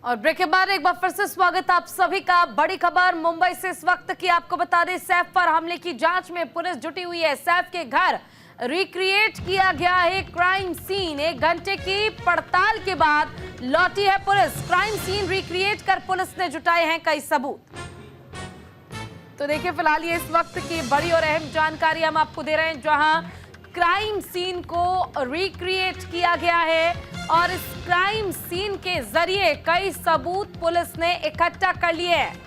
और ब्रेक के बाद एक बार फिर से स्वागत आप सभी का। बड़ी खबर मुंबई से इस वक्त की, आपको बता दें सैफ पर हमले की जांच में पुलिस जुटी हुई है। सैफ के घर रिक्रिएट किया गया है क्राइम सीन। 1 घंटे की पड़ताल के बाद लौटी है पुलिस। क्राइम सीन रिक्रिएट कर पुलिस ने जुटाए हैं कई सबूत। तो देखिए फिलहाल ये इस वक्त की बड़ी और अहम जानकारी हम आपको दे रहे हैं, जहां क्राइम सीन को रिक्रिएट किया गया है और इस क्राइम सीन के जरिए कई सबूत पुलिस ने इकट्ठा कर लिए हैं।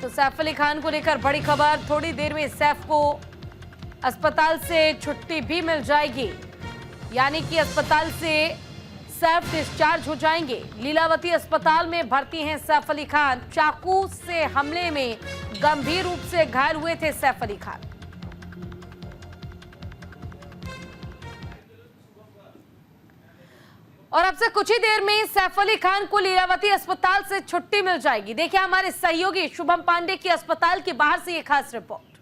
तो सैफ अली खान को लेकर बड़ी खबर। थोड़ी देर में सैफ को अस्पताल से छुट्टी भी मिल जाएगी, यानी कि अस्पताल से सैफ डिस्चार्ज हो जाएंगे। लीलावती अस्पताल में भर्ती हैं सैफ अली खान। चाकू से हमले में गंभीर रूप से घायल हुए थे सैफ अली खान। और अब से कुछ ही देर में सैफ अली खान को लीलावती अस्पताल से छुट्टी मिल जाएगी। देखिए हमारे सहयोगी शुभम पांडे की अस्पताल के बाहर से ये खास रिपोर्ट।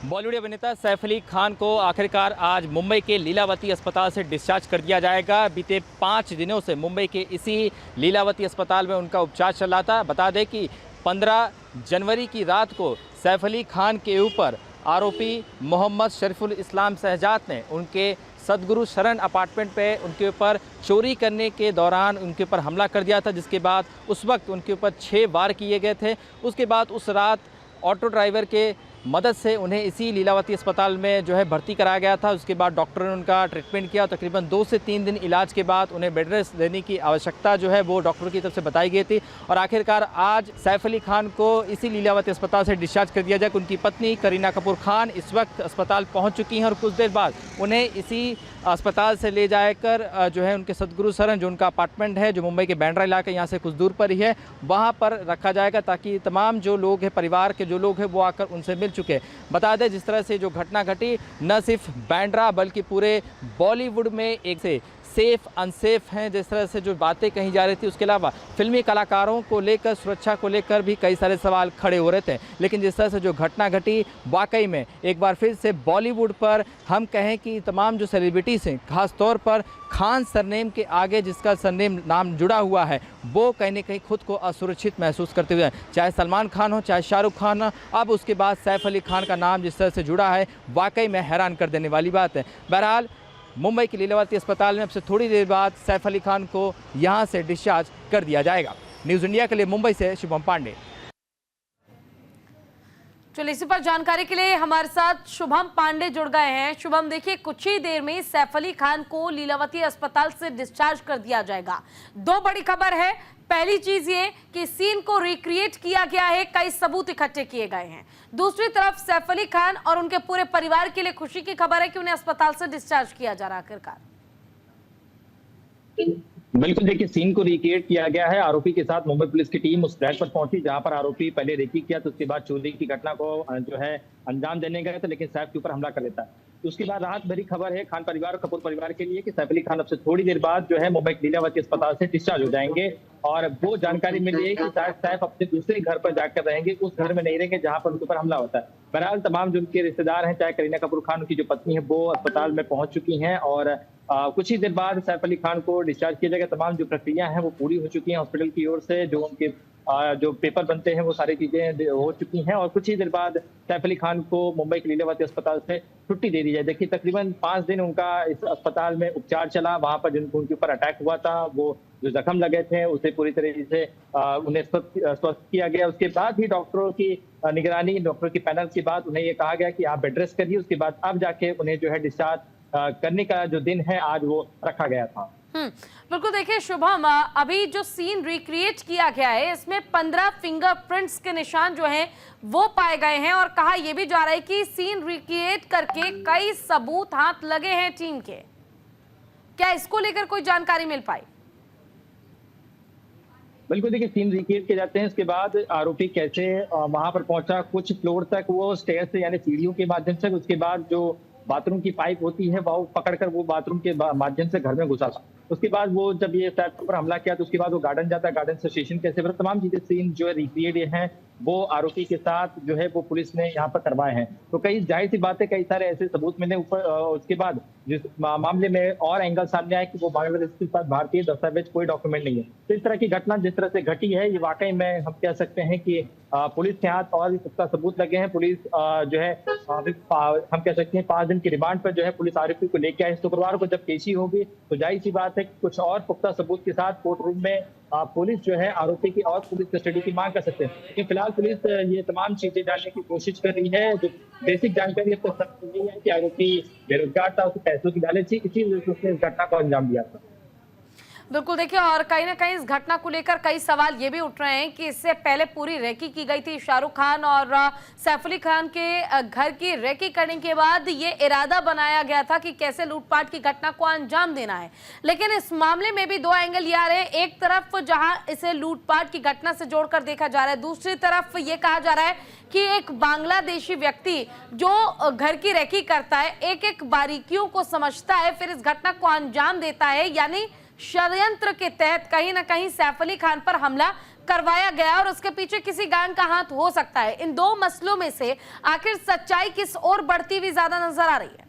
बॉलीवुड अभिनेता सैफ अली खान को आखिरकार आज मुंबई के लीलावती अस्पताल से डिस्चार्ज कर दिया जाएगा। बीते 5 दिनों से मुंबई के इसी लीलावती अस्पताल में उनका उपचार चल रहा था। बता दें कि 15 जनवरी की रात को सैफ अली खान के ऊपर आरोपी मोहम्मद शरीफुल इस्लाम शहजाद ने उनके सदगुरु शरण अपार्टमेंट पे उनके ऊपर चोरी करने के दौरान उनके ऊपर हमला कर दिया था, जिसके बाद उस वक्त उनके ऊपर 6 वार किए गए थे। उसके बाद उस रात ऑटो ड्राइवर के मदद से उन्हें इसी लीलावती अस्पताल में जो है भर्ती कराया गया था। उसके बाद डॉक्टर ने उनका ट्रीटमेंट किया। तकरीबन 2 से 3 दिन इलाज के बाद उन्हें बेड रेस्ट देने की आवश्यकता जो है वो डॉक्टर की तरफ से बताई गई थी। और आखिरकार आज सैफ अली खान को इसी लीलावती अस्पताल से डिस्चार्ज कर दिया जाए। उनकी पत्नी करीना कपूर खान इस वक्त अस्पताल पहुँच चुकी हैं और कुछ देर बाद उन्हें इसी अस्पताल से ले जाकर जो है उनके सदगुरु शरण, जो उनका अपार्टमेंट है जो मुंबई के बांद्रा इलाके यहाँ से कुछ दूर पर ही है, वहाँ पर रखा जाएगा, ताकि तमाम जो लोग हैं, परिवार के जो लोग हैं, वो आकर उनसे मिल चुके। बता दें जिस तरह से जो घटना घटी न सिर्फ बांद्रा बल्कि पूरे बॉलीवुड में एक से सेफ अनसेफ हैं, जिस तरह से जो बातें कही जा रही थी, उसके अलावा फिल्मी कलाकारों को लेकर, सुरक्षा को लेकर भी कई सारे सवाल खड़े हो रहे थे। लेकिन जिस तरह से जो घटना घटी, वाकई में एक बार फिर से बॉलीवुड पर हम कहें कि तमाम जो सेलिब्रिटीज़ हैं, खास तौर पर खान सरनेम के आगे जिसका सरनेम नाम जुड़ा हुआ है, वो कहीं ना कहीं खुद को असुरक्षित महसूस करते हुए, चाहे सलमान खान हो, चाहे शाहरुख खान हो, अब उसके बाद सैफ अली खान का नाम जिस तरह से जुड़ा है, वाकई में हैरान कर देने वाली बात है। बहरहाल मुंबई के लीलावती अस्पताल में अब से थोड़ी देर बाद सैफ अली खान को यहां से डिस्चार्ज कर दिया जाएगा। न्यूज़ इंडिया के लिए मुंबई से शुभम पांडे। चलिए इसी पर जानकारी के लिए हमारे साथ शुभम पांडे जुड़ गए हैं। शुभम, देखिए कुछ ही देर में सैफ अली खान को लीलावती अस्पताल से डिस्चार्ज कर दिया जाएगा। 2 बड़ी खबर है। पहली चीज ये कि सीन को रिक्रिएट किया गया है, कई सबूत इकट्ठे किए गए हैं। दूसरी तरफ सैफ अली खान और उनके पूरे परिवार के लिए खुशी की खबर है कि उन्हें अस्पताल से डिस्चार्ज किया जा रहा है आखिरकार। बिल्कुल, देखिए सीन को रिक्रिएट किया गया है। आरोपी के साथ मुंबई पुलिस की टीम उस फ्लैट पर पहुंची जहां पर आरोपी पहले रेकी किया, तो उसके बाद चोरी की घटना को जो है अंजाम देने गए थे, लेकिन सैफ के ऊपर हमला कर देता है। तो उसके बाद राहत भरी खबर है खान परिवार और कपूर परिवार के लिए कि सैफ अली खान अब से थोड़ी देर बाद जो है मुंबई लीलावती अस्पताल से डिस्चार्ज हो जाएंगे। और वो जानकारी मिली है कि शायद सैफ अपने दूसरे घर पर जाकर रहेंगे, उस घर में नहीं रहेंगे जहां पर उनके ऊपर हमला होता है। बहरहाल तमाम जो उनके रिश्तेदार हैं, चाहे करीना कपूर खान, उनकी जो पत्नी है, वो अस्पताल में पहुंच चुकी हैं और कुछ ही देर बाद सैफ अली खान को डिस्चार्ज किया जाएगा। तमाम जो प्रक्रिया हैं वो पूरी हो चुकी हैं हॉस्पिटल की ओर से। जो उनके जो पेपर बनते हैं वो सारी चीजें हो चुकी हैं और कुछ ही देर बाद सैफ अली खान को मुंबई के लीलावती अस्पताल से छुट्टी दे दी जाए। देखिए तकरीबन 5 दिन उनका इस अस्पताल में उपचार चला। वहां पर जिनको उनके ऊपर अटैक हुआ था, वो जो जख्म लगे थे उसे पूरी तरीके से उन्हें स्वस्थ किया गया। उसके बाद ही डॉक्टरों की निगरानी, डॉक्टर की पैनल के बाद उन्हें ये कहा गया कि आप बेड रेस्ट करिए। उसके बाद अब जाके उन्हें जो है डिस्चार्ज करने का जो दिन है आज वो रखा गया था। बिल्कुल, देखिए शुभम, अभी जो सीन रिक्रिएट किया गया है इसमें 15 फिंगरप्रिंट्स के निशान जो हैं वो पाए गए हैं और कहा यह भी जा रहा है कि सीन रिक्रिएट करके कई सबूत हाथ लगे हैं टीम के। क्या इसको लेकर कोई जानकारी मिल पाई? बिल्कुल, देखिए सीन रिक्रिएट किए जाते हैं। इसके बाद आरोपी कैसे वहां पर पहुंचा, कुछ फ्लोर तक वो स्टेयर से यानी सीढ़ियों के माध्यम से, उसके बाद जो बाथरूम की पाइप होती है वो पकड़कर वो बाथरूम के माध्यम से घर में घुसा था। उसके बाद वो जब ये सैफ के ऊपर हमला किया तो उसके बाद वो गार्डन जाता है, गार्डन से स्टेशन कैसे फिर तमाम चीजें सीन जो है रिक्रिएट हैं वो आरोपी के साथ जो है वो पुलिस ने यहाँ पर करवाए हैं। तो कई जाहिर सी बात है कई सारे ऐसे सबूत मिले ऊपर। उसके बाद जिस मामले में और एंगल सामने आया कि वो बांग्लादेश के साथ भारतीय दस्तावेज कोई डॉक्यूमेंट नहीं है। तो इस तरह की घटना जिस तरह से घटी है ये वाकई में हम कह सकते हैं कि पुलिस के हाथ और भी पुख्ता सबूत लगे हैं। पुलिस जो है हम कह सकते हैं 5 दिन की रिमांड पर जो है पुलिस आरोपी को लेकर आई। शुक्रवार को जब पेशी होगी तो जाहिर सी बात है कि कुछ और पुख्ता सबूत के साथ कोर्ट रूम में पुलिस जो है आरोपी की और पुलिस कस्टडी की मांग कर सकते हैं। लेकिन फिलहाल पुलिस ये तमाम चीजें जानने की कोशिश कर रही है। जो बेसिक जानकारी अब तक तो यही है कि आरोपी बेरोजगार था, उसके पैसों की लालच थी, इसी वजह से उसने इस घटना को अंजाम दिया था। बिल्कुल, देखिए और कहीं ना कहीं इस घटना को लेकर कई सवाल ये भी उठ रहे हैं कि इससे पहले पूरी रेकी की गई थी। शाहरुख खान और सैफ अली खान के घर की रेकी करने के बाद ये इरादा बनाया गया था कि कैसे लूटपाट की घटना को अंजाम देना है। लेकिन इस मामले में भी दो एंगल ये आ रहे हैं। एक तरफ जहां इसे लूटपाट की घटना से जोड़कर देखा जा रहा है, दूसरी तरफ ये कहा जा रहा है कि एक बांग्लादेशी व्यक्ति जो घर की रेकी करता है, एक एक बारीकियों को समझता है, फिर इस घटना को अंजाम देता है। यानी षड्यंत्र के तहत कहीं ना कहीं सैफ अली खान पर हमला करवाया गया और उसके पीछे किसी गैंग का हाथ हो सकता है। इन दो मसलों में से आखिर सच्चाई किस ओर बढ़ती हुई ज्यादा नजर आ रही है?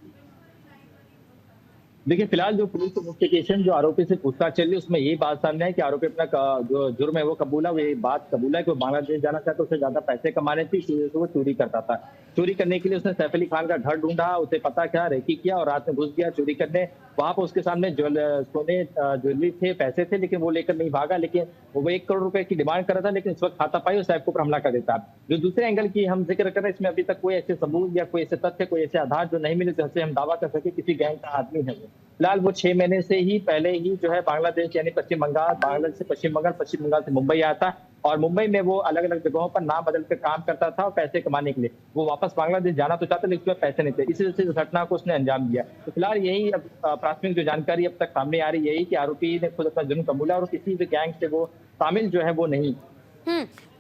देखिए फिलहाल जो पुलिस इन्वेस्टिगेशन जो आरोपी से पूछताछ चल रही है उसमें यही बात सामने है कि आरोपी अपना जो जुर्म है वो कबूला, वो ये बात कबूला है कि वो बांग्लादेश जाना चाहता, उससे ज्यादा पैसे कमाने थे, इसी वजह से वो चोरी करता था। चोरी करने के लिए उसने सैफ अली खान का घर ढूंढा, उसे पता क्या रेकी किया और रात में घुस गया चोरी करने। वहां पर उसके सामने सोने ज्वेलरी थे, पैसे थे, लेकिन वो लेकर नहीं भागा। लेकिन वो 1 करोड़ रुपए की डिमांड कर रहा था, लेकिन इस वक्त खाता पाई और सैफ के ऊपर हमला कर देता। जो दूसरे एंगल की हम जिक्र कर रहे हैं इसमें अभी तक कोई ऐसे सबूत या कोई ऐसे तथ्य, कोई ऐसे आधार जो नहीं मिले जिससे हम दावा कर सके किसी गैंग का आदमी है वो। फिलहाल वो 6 महीने से ही पहले ही जो है बांग्लादेश यानी पश्चिम बंगाल, बांग्लादेश से पश्चिम बंगाल, पश्चिम बंगाल से मुंबई आया था और मुंबई में वो अलग अलग जगहों पर नाम बदल कर काम करता था और पैसे कमाने के लिए। वो वापस बांग्लादेश जाना तो चाहता लेकिन उसमें पैसे नहीं थे, इसी वजह से इस घटना को उसने अंजाम दिया। तो फिलहाल यही प्राथमिक जो जानकारी अब तक सामने आ रही है यही कि आरोपी ने खुद अपना जुर्म कबूला और किसी भी गैंग से वो शामिल जो है वो नहीं।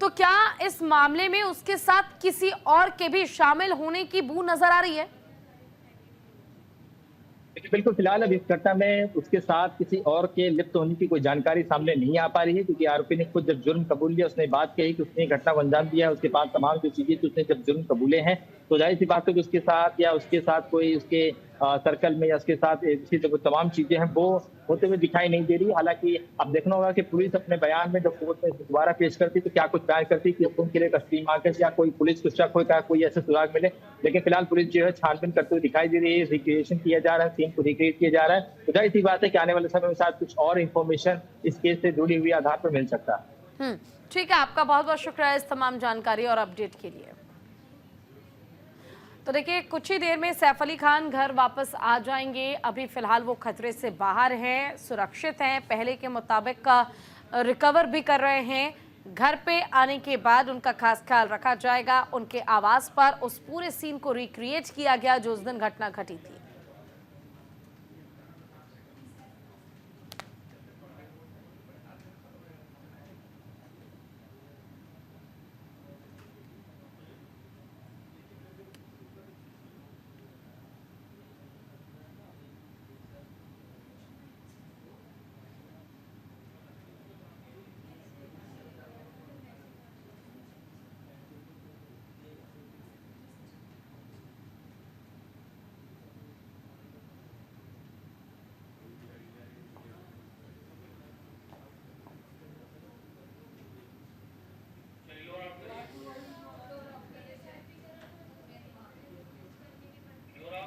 तो क्या इस मामले में उसके साथ किसी और के भी शामिल होने की बू नजर आ रही है? बिल्कुल, फिलहाल अब इस घटना में उसके साथ किसी और के लिप्त होने की कोई जानकारी सामने नहीं आ पा रही है, क्योंकि आरोपी ने खुद जब जुर्म कबूल लिया उसने बात कही कि उसने घटना को अंजाम दिया है। उसके बाद तमाम जो चीजें थी उसने जब जुर्म कबूले हैं तो जाहिर सी बात है कि उसके साथ या उसके साथ कोई उसके सर्कल में या उसके साथ जो तमाम चीजें हैं वो होते हुए दिखाई नहीं दे रही। हालांकि अब देखना होगा कि पुलिस अपने बयान में जब कोर्ट में दोबारा पेश करती तो क्या कुछ बयान करती कि उनके लिए कस्टडी मांगे या कोई पुलिस को शक हो क्या कोई ऐसे सुराग मिले। लेकिन फिलहाल पुलिस जो है छानबीन करते हुए दिखाई दे रही है, रिक्रिएशन किया जा रहा है, सीन को रिक्रिएट किया जा रहा है। तो जाहिर सी बात है कि आने वाले समय में शायद कुछ और इन्फॉर्मेशन इस केस से जुड़ी हुई आधार पर मिल सकता है। ठीक है, आपका बहुत बहुत शुक्रिया इस तमाम जानकारी और अपडेट के लिए। तो देखिए कुछ ही देर में सैफ अली खान घर वापस आ जाएंगे। अभी फिलहाल वो खतरे से बाहर हैं, सुरक्षित हैं, पहले के मुताबिक का रिकवर भी कर रहे हैं। घर पे आने के बाद उनका खास ख्याल रखा जाएगा। उनके आवास पर उस पूरे सीन को रिक्रिएट किया गया जो उस दिन घटना घटी थी।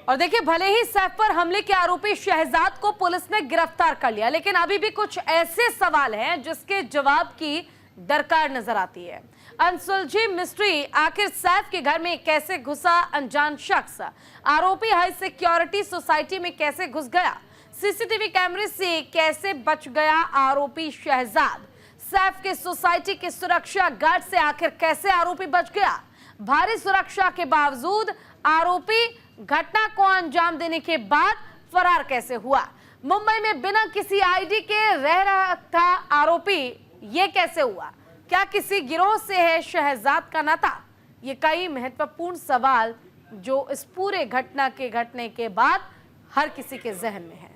और देखिए भले ही सैफ पर हमले के आरोपी शहजाद को पुलिस ने गिरफ्तार कर लिया, लेकिन अभी भी कुछ ऐसे सवाल हैं जिसके जवाब की दरकार नजर आती है। अनसुलझी मिस्ट्री, आखिर सैफ के घर में कैसे घुसा अनजान शख्स? आरोपी हाई सिक्योरिटी सोसाइटी में कैसे घुस गया? सीसीटीवी कैमरे से कैसे बच गया आरोपी शहजाद? सैफ के सोसाइटी के सुरक्षा गार्ड से आखिर कैसे आरोपी बच गया? भारी सुरक्षा के बावजूद आरोपी घटना को अंजाम देने के बाद फरार कैसे हुआ? मुंबई में बिना किसी आईडी के रह रहा था आरोपी, ये कैसे हुआ? क्या किसी गिरोह से है शहजाद का नाता? ये कई महत्वपूर्ण सवाल जो इस पूरे घटना के घटने के बाद हर किसी के जहन में है।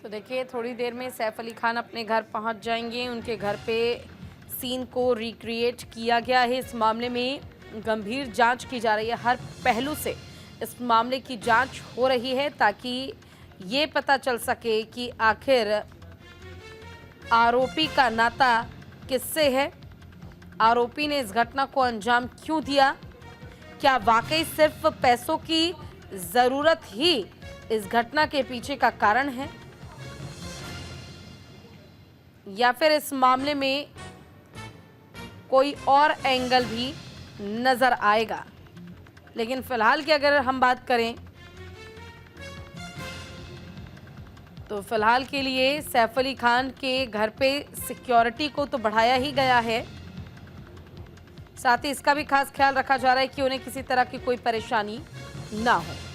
तो देखिए थोड़ी देर में सैफ अली खान अपने घर पहुंच जाएंगे। उनके घर पे सीन को रिक्रिएट किया गया है। इस मामले में गंभीर जांच की जा रही है, हर पहलू से इस मामले की जांच हो रही है ताकि ये पता चल सके कि आखिर आरोपी का नाता किससे है, आरोपी ने इस घटना को अंजाम क्यों दिया, क्या वाकई सिर्फ पैसों की जरूरत ही इस घटना के पीछे का कारण है, या फिर इस मामले में कोई और एंगल भी नजर आएगा। लेकिन फिलहाल की अगर हम बात करें तो फिलहाल के लिए सैफ अली खान के घर पे सिक्योरिटी को तो बढ़ाया ही गया है, साथ ही इसका भी खास ख्याल रखा जा रहा है कि उन्हें किसी तरह की कोई परेशानी ना हो।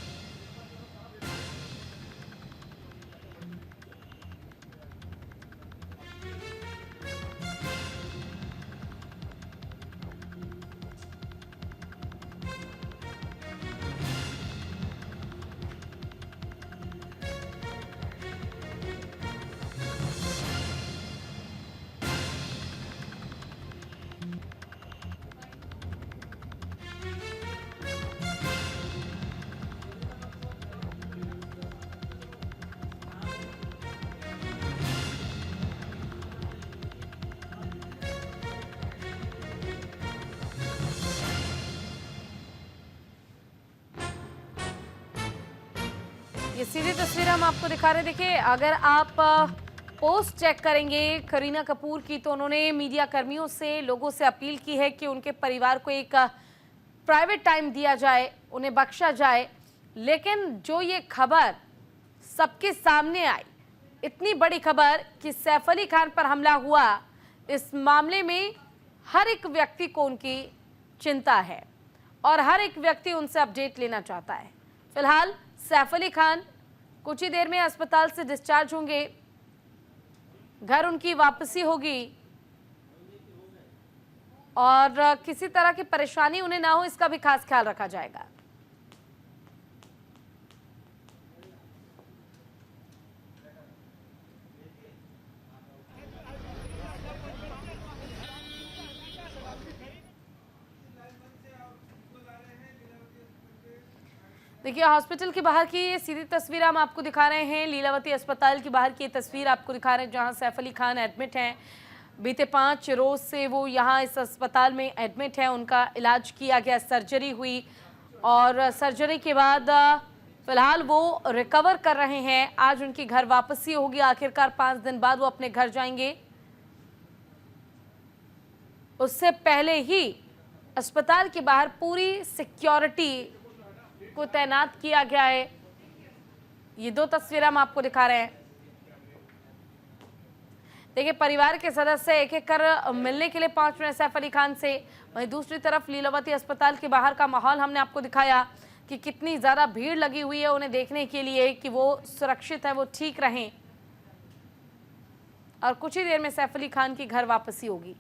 ये सीधी तस्वीर हम आपको दिखा रहे हैं। देखिए अगर आप पोस्ट चेक करेंगे करीना कपूर की, तो उन्होंने मीडिया कर्मियों से, लोगों से अपील की है कि उनके परिवार को एक प्राइवेट टाइम दिया जाए, उन्हें बख्शा जाए। लेकिन जो ये खबर सबके सामने आई, इतनी बड़ी खबर कि सैफ अली खान पर हमला हुआ, इस मामले में हर एक व्यक्ति को उनकी चिंता है और हर एक व्यक्ति उनसे अपडेट लेना चाहता है। फिलहाल सैफ अली खान कुछ ही देर में अस्पताल से डिस्चार्ज होंगे, घर उनकी वापसी होगी और किसी तरह की परेशानी उन्हें ना हो, इसका भी खास ख्याल रखा जाएगा। देखिए हॉस्पिटल के बाहर की ये सीधी तस्वीर हम आपको दिखा रहे हैं। लीलावती अस्पताल के बाहर की ये तस्वीर आपको दिखा रहे हैं जहां सैफ अली खान एडमिट हैं। बीते 5 रोज से वो यहां इस अस्पताल में एडमिट हैं। उनका इलाज किया गया, सर्जरी हुई और सर्जरी के बाद फिलहाल वो रिकवर कर रहे हैं। आज उनकी घर वापसी होगी, आखिरकार 5 दिन बाद वो अपने घर जाएंगे। उससे पहले ही अस्पताल के बाहर पूरी सिक्योरिटी को तैनात किया गया है। ये 2 तस्वीरें हम आपको दिखा रहे हैं। देखिए परिवार के सदस्य एक एक कर मिलने के लिए पहुंच रहे हैं सैफ अली खान से। वहीं दूसरी तरफ लीलावती अस्पताल के बाहर का माहौल हमने आपको दिखाया कि कितनी ज़्यादा भीड़ लगी हुई है उन्हें देखने के लिए कि वो सुरक्षित है, वो ठीक रहें। और कुछ ही देर में सैफ अली खान की घर वापसी होगी।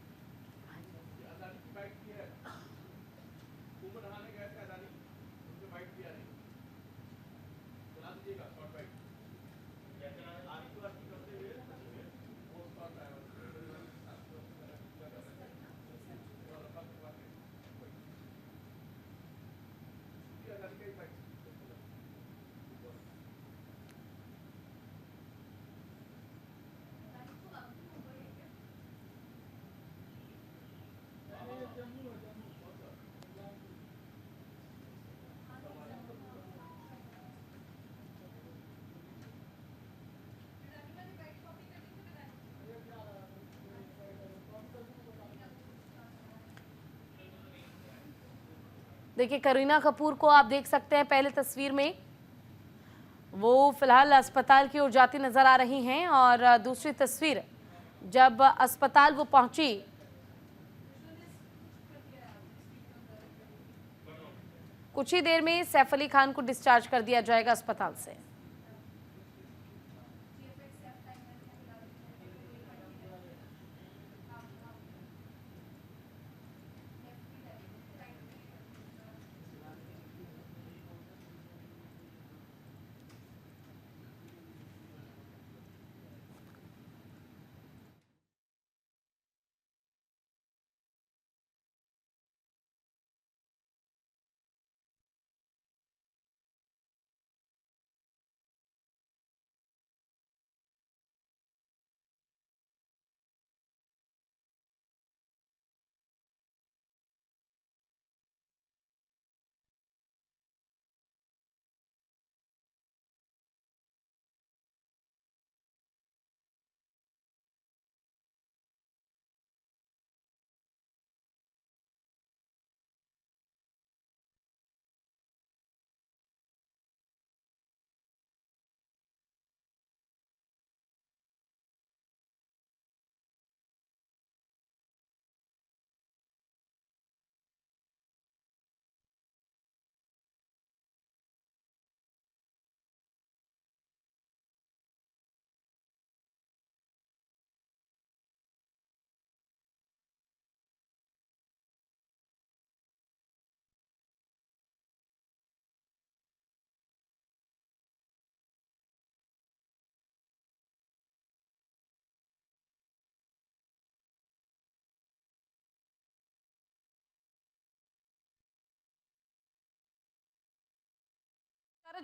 देखिए करीना कपूर को आप देख सकते हैं पहले तस्वीर में, वो फिलहाल अस्पताल की ओर जाती नजर आ रही हैं और दूसरी तस्वीर जब अस्पताल वो पहुंची कुछ ही देर में सैफ अली खान को डिस्चार्ज कर दिया जाएगा अस्पताल से।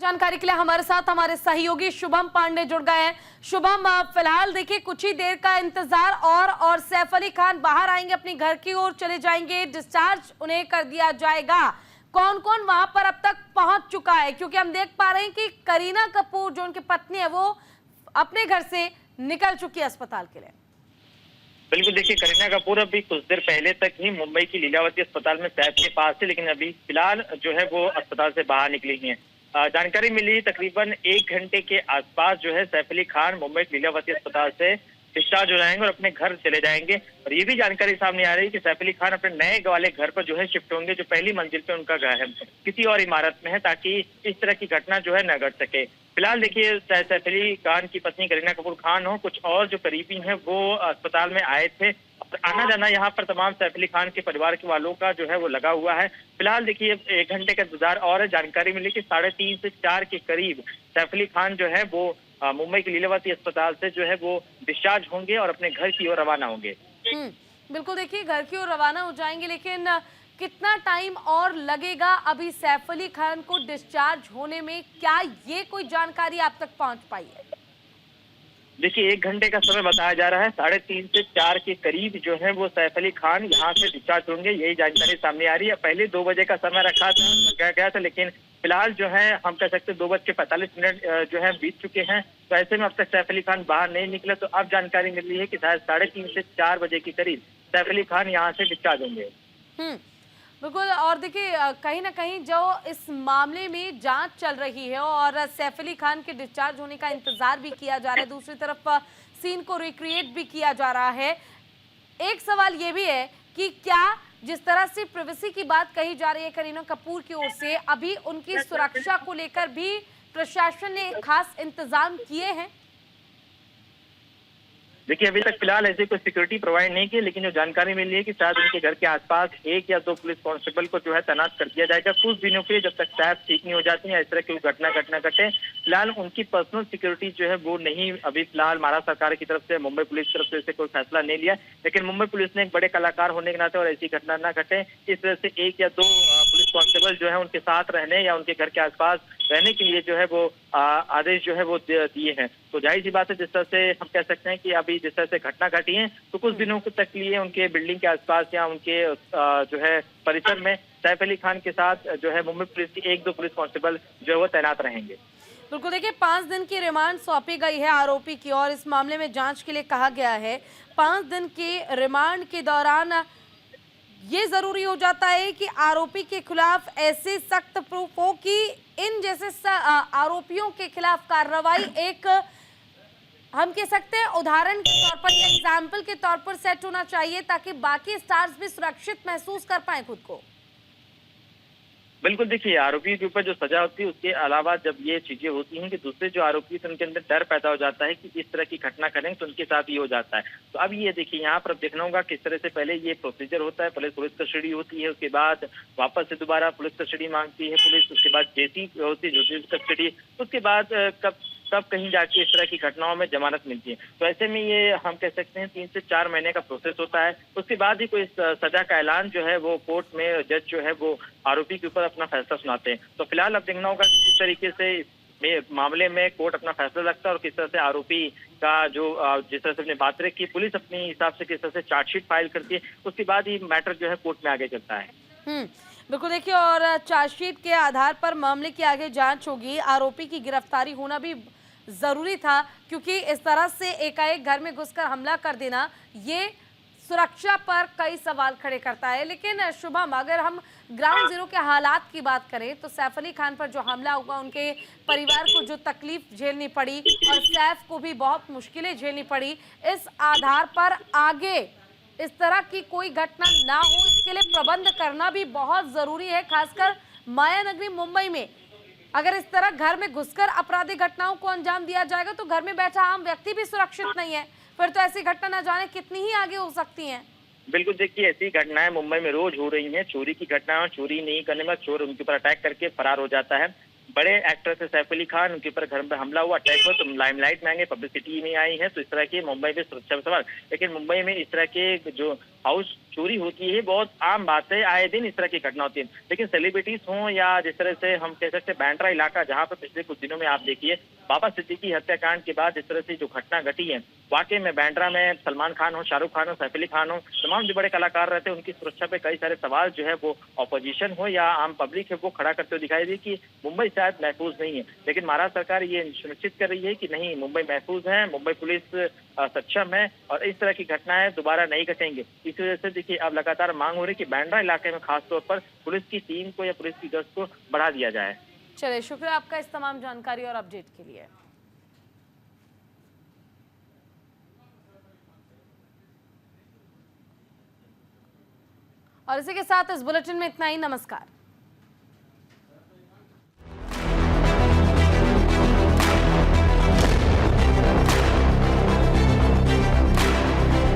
जानकारी के लिए हमारे साथ हमारे सहयोगी शुभम पांडे जुड़ गए हैं। शुभम, फिलहाल देखिए कुछ ही देर का इंतजार और सैफ अली खान बाहर आएंगे, अपने घर की ओर चले जाएंगे, डिस्चार्ज उन्हें कर दिया जाएगा। कौन कौन वहां पर अब तक पहुंच चुका है, क्योंकि हम देख पा रहे हैं कि करीना कपूर जो उनकी पत्नी है वो अपने घर से निकल चुकी है अस्पताल के लिए। बिल्कुल, देखिए करीना कपूर अभी कुछ देर पहले तक ही मुंबई की लीलावती अस्पताल में सैफ के पास थी, लेकिन अभी फिलहाल जो है वो अस्पताल से बाहर निकली हैं। जानकारी मिली तकरीबन 1 घंटे के आसपास जो है सैफ अली खान मुंबई लीलावती अस्पताल से डिस्चार्ज हो जाएंगे और अपने घर चले जाएंगे। और ये भी जानकारी सामने आ रही है कि सैफ अली खान अपने नए वाले घर पर जो है शिफ्ट होंगे, जो पहली मंजिल पे उनका घर है, किसी और इमारत में है, ताकि इस तरह की घटना जो है न घट सके। फिलहाल देखिए सैफ अली खान की पत्नी करीना कपूर खान हो, कुछ और जो करीबी हैं वो अस्पताल में आए थे। आना जाना यहाँ पर तमाम सैफ अली खान के परिवार के वालों का जो है वो लगा हुआ है। फिलहाल देखिए 1 घंटे का इंतजार और जानकारी मिली कि 3:30 से 4 के करीब सैफ अली खान जो है वो मुंबई के लीलावती अस्पताल से जो है वो डिस्चार्ज होंगे और अपने घर की ओर रवाना होंगे। बिल्कुल, देखिए घर की ओर रवाना हो जाएंगे, लेकिन कितना टाइम और लगेगा अभी सैफ अली खान को डिस्चार्ज होने में, क्या ये कोई जानकारी आप तक पहुंच पाई है? देखिए 1 घंटे का समय बताया जा रहा है, 3:30 से 4 के करीब जो है वो सैफ अली खान यहाँ से डिस्चार्ज होंगे, यही जानकारी सामने आ रही है। पहले 2 बजे का समय रखा गया था, लेकिन फिलहाल जो है हम कह सकते हैं 2:45 जो है बीत चुके हैं। तो ऐसे में अब तक सैफ अली खान बाहर नहीं निकले, तो अब जानकारी मिल रही है कि शायद 3:30 से 4 बजे के करीब सैफ अली खान यहाँ से डिस्चार्ज होंगे। बिल्कुल, और देखिए कहीं ना कहीं जो इस मामले में जांच चल रही है और सैफ अली खान के डिस्चार्ज होने का इंतजार भी किया जा रहा है, दूसरी तरफ सीन को रिक्रिएट भी किया जा रहा है। एक सवाल ये भी है कि क्या जिस तरह से प्राइवेसी की बात कही जा रही है करीना कपूर की ओर से, अभी उनकी सुरक्षा को लेकर भी प्रशासन ने खास इंतजाम किए हैं? देखिए अभी तक फिलहाल ऐसे कोई सिक्योरिटी प्रोवाइड नहीं की, लेकिन जो जानकारी मिली है कि शायद उनके घर के आसपास 1 या 2 पुलिस कांस्टेबल को जो है तैनात कर दिया जाएगा कुछ दिनों के लिए, जब तक सैफ ठीक नहीं हो जाती है, इस तरह की घटना घटे। फिलहाल उनकी पर्सनल सिक्योरिटी जो है वो नहीं, अभी फिलहाल महाराष्ट्र सरकार की तरफ से, मुंबई पुलिस की तरफ से ऐसे कोई फैसला नहीं लिया, लेकिन मुंबई पुलिस ने एक बड़े कलाकार होने के नाते और ऐसी घटना न घटे इस तरह से 1 या 2 पुलिस कांस्टेबल जो है उनके साथ रहने या उनके घर के आसपास रहने के लिए जो है वो आदेश जो है वो दिए हैं। तो जाहिर सी बात है, जिस तरह से हम कह सकते हैं कि अभी जिस तरह से घटना घटी है, तो कुछ दिनों तक लिए उनके बिल्डिंग के आसपास या उनके जो है परिसर में सैफ अली खान के साथ जो है मुंबई पुलिस की 1-2 पुलिस कांस्टेबल जो है वो तैनात रहेंगे। बिल्कुल, देखिए 5 दिन की रिमांड सौंपी गई है आरोपी की और इस मामले में जांच के लिए कहा गया है। 5 दिन के रिमांड के दौरान ये जरूरी हो जाता है कि आरोपी के खिलाफ ऐसे सख्त प्रूफ हो कि इन जैसे आरोपियों के खिलाफ कार्रवाई एक हम कह सकते हैं उदाहरण के तौर पर या एग्जाम्पल के तौर पर सेट होना चाहिए, ताकि बाकी स्टार्स भी सुरक्षित महसूस कर पाए खुद को। बिल्कुल, देखिए आरोपी के ऊपर जो सजा होती है उसके अलावा जब ये चीजें होती हैं कि दूसरे जो आरोपी हैं उनके अंदर डर पैदा हो जाता है कि इस तरह की घटना करेंगे तो उनके साथ ये हो जाता है। तो अब ये देखिए यहाँ पर देखना होगा किस तरह से पहले ये प्रोसीजर होता है, पहले पुलिस कस्टडी होती है, उसके बाद वापस से दोबारा पुलिस कस्टडी मांगती है पुलिस, उसके बाद जेसी होती है जुडिशियल कस्टडी, उसके बाद तब कहीं जाके इस तरह की घटनाओं में जमानत मिलती है। तो ऐसे में ये हम कह सकते हैं 3 से 4 महीने का प्रोसेस होता है। उसके बाद ही कोई सजा का ऐलान जो है वो कोर्ट में जज जो है वो आरोपी के ऊपर अपना फैसला सुनाते हैं। तो फिलहाल अब देखना होगा कि किस तरीके से मामले में कोर्ट अपना फैसला रखता है और किस तरह से आरोपी का जो जिस तरह से अपने बात रखी पुलिस अपने हिसाब से किस तरह से चार्जशीट फाइल करती है, उसके बाद ही मैटर जो है कोर्ट में आगे चलता है। बिल्कुल, देखिए और चार्जशीट के आधार पर मामले की आगे जांच होगी। आरोपी की गिरफ्तारी होना भी जरूरी था, क्योंकि इस तरह से एकाएक घर में घुसकर हमला कर देना ये सुरक्षा पर कई सवाल खड़े करता है। लेकिन शुभम, अगर हम ग्राउंड जीरो के हालात की बात करें तो सैफ अली खान पर जो हमला हुआ, उनके परिवार को जो तकलीफ झेलनी पड़ी और सैफ को भी बहुत मुश्किलें झेलनी पड़ी, इस आधार पर आगे इस तरह की कोई घटना ना हो इसके लिए प्रबंध करना भी बहुत जरूरी है। खासकर माया नगरी मुंबई में अगर इस तरह घर में घुसकर आपराधिक घटनाओं को अंजाम दिया जाएगा तो घर में बैठा आम व्यक्ति भी सुरक्षित नहीं है, फिर तो ऐसी घटना न जाने कितनी ही आगे हो सकती हैं। बिल्कुल, देखिए ऐसी घटनाएं मुंबई में रोज हो रही हैं। चोरी की घटना, चोरी नहीं करने में चोर उनके ऊपर अटैक करके फरार हो जाता है। बड़े एक्टर थे सैफ अली खान, उनके ऊपर घर में हमला हुआ, अटैक हुआ, तो लाइमलाइट में आएंगे, पब्लिसिटी में आई है, तो इस तरह के मुंबई में सुरक्षा में सवाल। लेकिन मुंबई में इस तरह के जो हाउस चोरी होती है बहुत आम बात है, आए दिन इस तरह की घटना होती है। लेकिन सेलिब्रिटीज हों या जिस तरह से हम कह सकते हैं बांद्रा इलाका, जहां पर पिछले कुछ दिनों में आप देखिए बाबा सिद्दीकी हत्याकांड के बाद इस तरह से जो घटना घटी है, वाकई में बांद्रा में सलमान खान हो, शाहरुख खान हो, सैफ अली खान हो, तमाम जो बड़े कलाकार रहते हैं उनकी सुरक्षा पे कई सारे सवाल जो है वो ऑपोजिशन हो या आम पब्लिक है वो खड़ा करते हुए दिखाई दी कि मुंबई शायद महफूज नहीं है। लेकिन महाराष्ट्र सरकार ये सुनिश्चित कर रही है कि नहीं, मुंबई महफूज है, मुंबई पुलिस सक्षम है और इस तरह की घटनाएं दोबारा नहीं घटेंगे। इस वजह से देखिए अब लगातार मांग हो रही है कि बांद्रा इलाके में खासतौर पर पुलिस की टीम को या पुलिस की गश्त को बढ़ा दिया जाए। चलिए, शुक्रिया आपका इस तमाम जानकारी और अपडेट के लिए। और इसी के साथ इस बुलेटिन में इतना ही। नमस्कार।